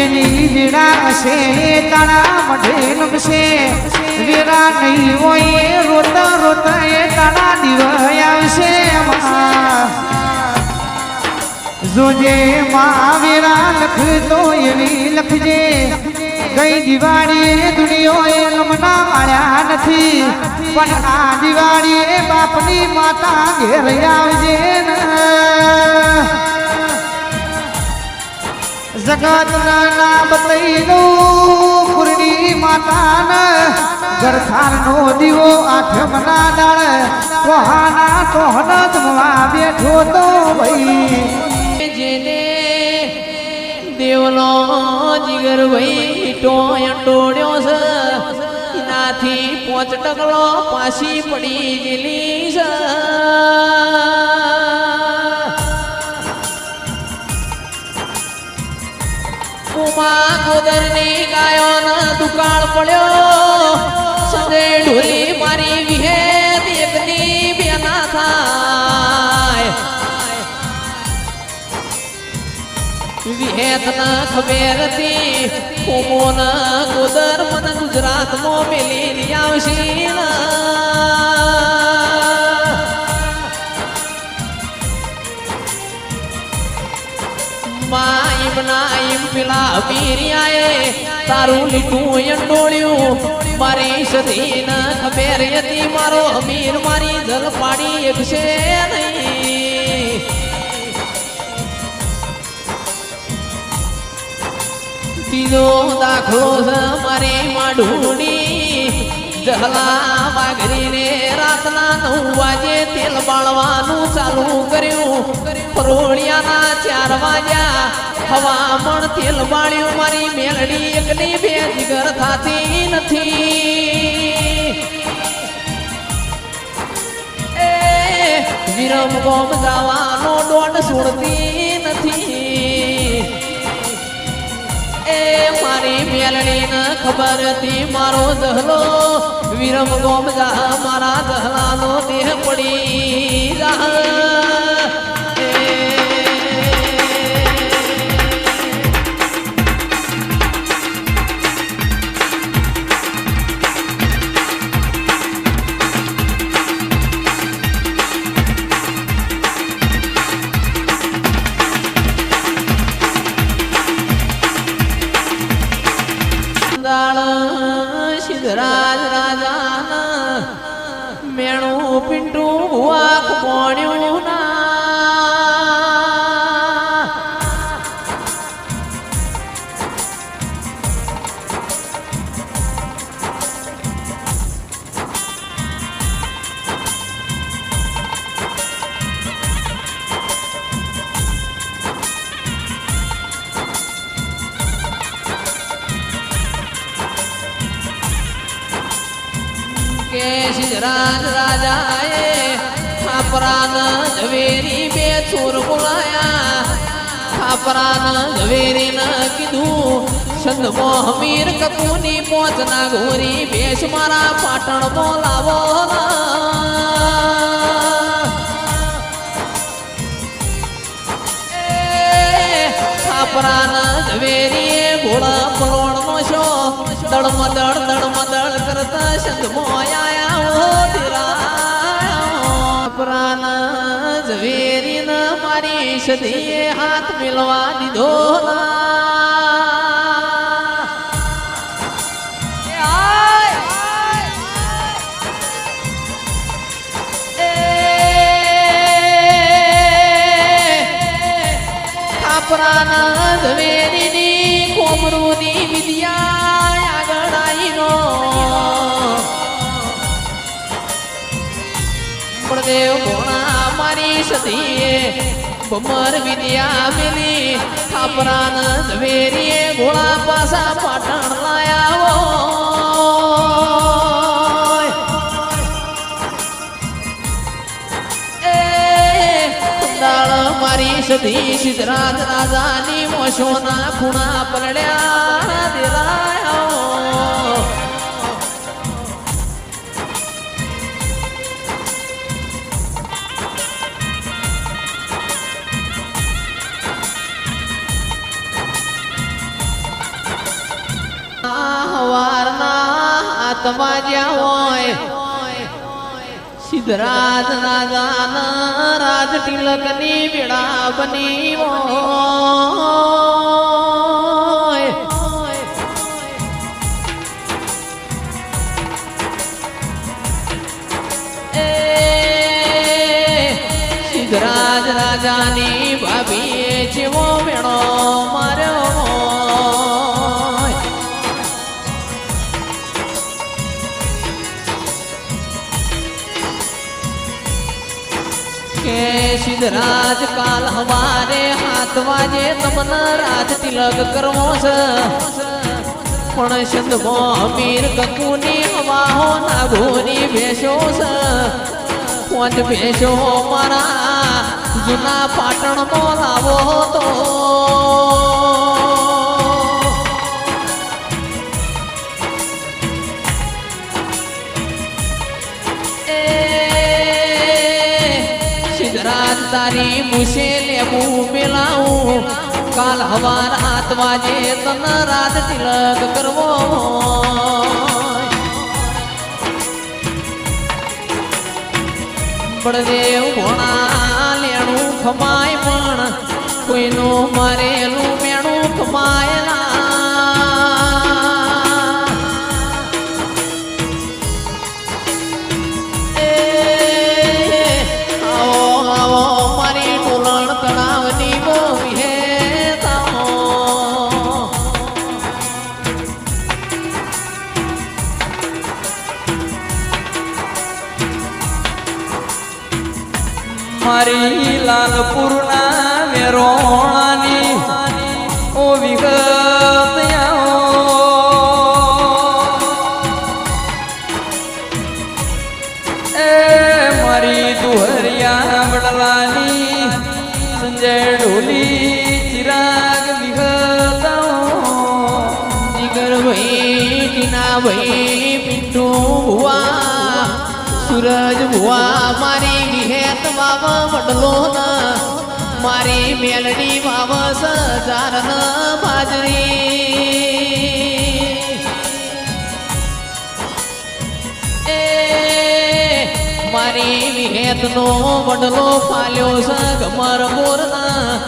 જેની વીણા હશે તારા મઢે નમશે વીરા નહીં હોય રોતા રોતા એ તારા દિવસ આવશે જોજે માં વીરા લખતો એવી લખજે ગઈ દિવાળી દુનિયાએ લમના માળ્યા નથી પણ આ દિવાળી બાપની માતા ઘેર આવજે ને જગત ના બતાઈ દઉં કુરડી માતા ગરથાર નો દીવો આઠમના દાળ કોહાના ટોહન જમવા બેઠો તો ભાઈ જેને દેવનો જીગર ભાઈ ટોળ્યો છે એનાથી 5 ટકલો પાછી પડી ગયેલી છે ઉમા ગોદરની ગાયોનો દુકાળ પડ્યો સંજય ઢોલી મારી વિહેત એકની બેના થાય વિહેત ના ખબર હતી ઉમોન ગોદર મને ગુજરાતમાં મેલી આવશે પેલા અમીરિયાએ તારું લીટું અંડોળ્યું મારી સધી ન ખબર હતી મારો અમીર મારી જલ પાડી એકશે નહીં બીજો દાખલો છે મારી માઢુની જહલા વાઘરીને રાતના 9 વાગે તેલ બાળવાનું ચાલુ કર્યું પરોળિયાના 4 વાગ્યા હવામણ તેલ બાળ્યું મારી મેલડી એકની બે જીગર થાતી નથી એ વિરમ ગોમ જવાનો દોડ છોડતી નથી એ મારી મેલડીને ખબર હતી મારો દહલો વિરમ ગોમ જા મારા દહલાનો દેહ પડી જા સિદ્ધરાજ રાજા મેણું પિંટું ભુવાક પોણ્યું ના સિદ્ધરાજ રાજાએ ખાપરાન ઝવેરી બે ચોર બોલાયા ખાપરાન ઝવેરીને કીધું સંધમો હમીર કપૂની 5 ના ઘોરી ભેસ મારા પાટણ બોલાવો ખાપરાન ઝવેરીએ ઘોડા પલોણનો શો દળમદળ કરતા સંધમો ઝવેરીને મારી સદીએ હાથ મેળવા દીધો ખાપરાના ઝવેરીની કોમરૂની વિદ્યા આગળ આવીનો દેવ ભોણા મારી સતીએ બમર વિદ્યા મેલી ખાપરાન ઝવેરીએ ઘોડા પાસા પાટણ લાયા મારી સતી સિદ્ધરાજ રાજાની મોશોના ખૂણા પલડ્યા દેરાયો હાથ વાજ્યા હોય સિદ્ધરાજ રાજાના રાજ તિલકની વેળા બની હોય એ સિદ્ધરાજ રાજાની ભાભીએ જેવો મેળો માર્યો હોય કે સિદ્ધરાજ કાલ હવારે હાથ વાજે તમને રાજ તિલક કરવો છે પણ સંદમો અમીર કકુની હવાહો નાગોની ભેંસો છે પાંચ ભેંસો મારા જૂના પાટણ બોલાવો તો સિદ્ધરાજ તારી મુશે લેવું મેલાવું કાલ હવાર હાથ વાજે તન રાત તિલક કરવો બળદેવ ભોણા લેણું ખમાય પણ કોઈનું મારેલું મેણું ખમાય મારી લાલપુરના વેરોણાની ઓ વિગત એ મારી દુહરિયા વડલાની સંજય ઢોલી ચિરાગ વિગત જીગર ભાઈ ટીના ભાઈ પિન્ટુ ભુવા સૂરજ ભુવા મારી વિહેત વાવ વડલો ના મારી મેલડી વાવ સજાર ના બાજરી એ મારી વિહેત નો વડલો ફાલ્યો છે ગમર મોર ના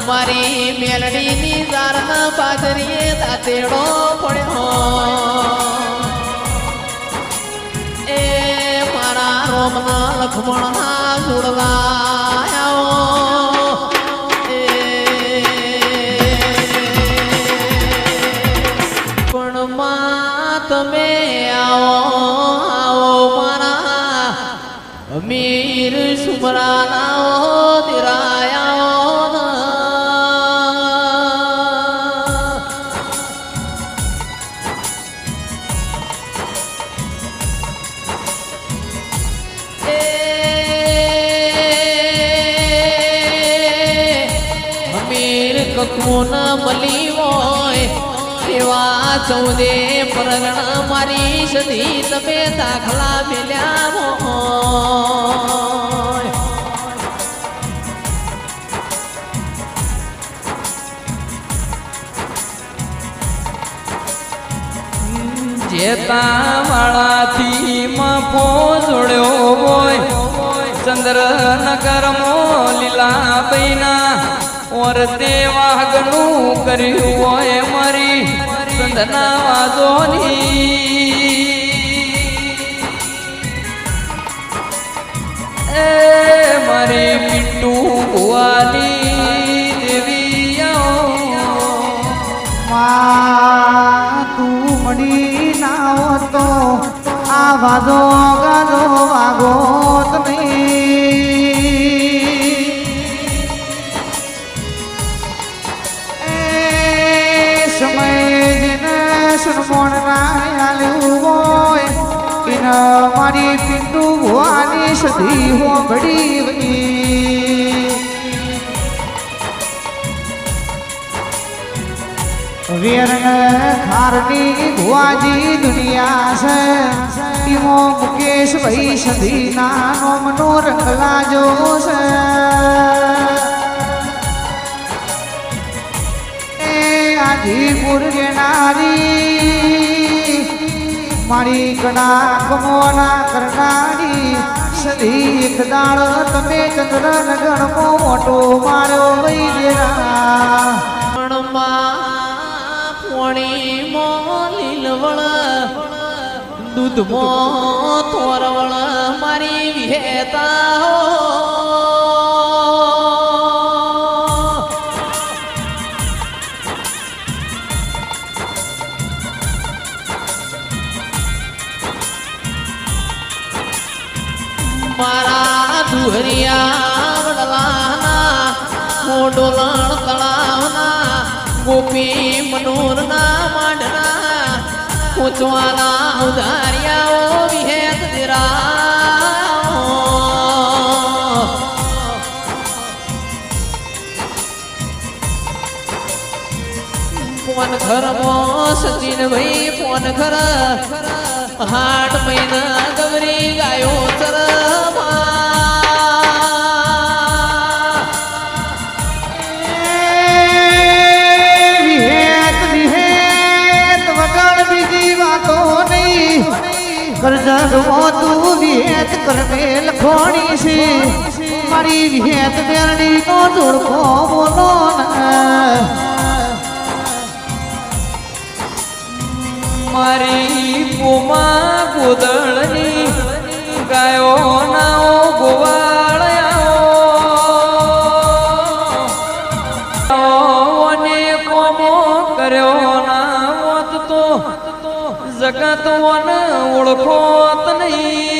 મારી મેલડી ની જાર ના બાજરીએ દાંતેડો પડ્યો રોમના લખમણના જોડલાયો પણ માં તમે આવો મારા અમીર સુમરાના દિરાયા કકુન મલી હોય એવા ચૌદે પરગણા મારી સદી તમે દાખલા મેલ્યા હોય જેતા વાળાથી મફો જોડ્યો હોય ચંદ્રનગર મો લીલા બૈના ઓરતે વાઘનું કર્યું હોય મારી સંધના વાદોની એ મારી પિન્ટુ ભુવાની દેવી તું મળી ના હોતો આ વાદો ગાદો વાગો તમે સુનમોણ નાયાલું હોય એના મારી પિન્ટુ ભુવાની સધી હો ઘડી વની વેરણ ખારની ભુવાજી દુનિયા છે ઈમો મુકેશ ભાઈ સધી નાનો મનો રંગ લાજો છે હાજીપુર ગેનારી મારી કડા કમોના કરનારી સધી એક દાળ તમે ચંદ્ર નગણમો મોટો માર્યો વૈદ્યરા પોણીમાં લીલવળ દૂધમાં થોરવળ મારી વિહેતા હો મારા દુહરિયા વડલાના મોડોલણ તળાવના ગોપી મનોરના માંડના પૂછવાના ઉધારિયાઓ વિહેત દિરાઓ પોન ઘરમાં સચિન ભાઈ પોન ઘર હાટ મહિના ગવરી ગાયો કરજગમો તું વિહેત કરને લખોણી છે મારી વિહેત બેરડી નો જોડખો બોલો મારી પોમા ગોદળની ગાયો નાઓ ગોવાળયાઓ ને કોમો કર્યો ના હોત તો જગત વન ઓળખોત નહીં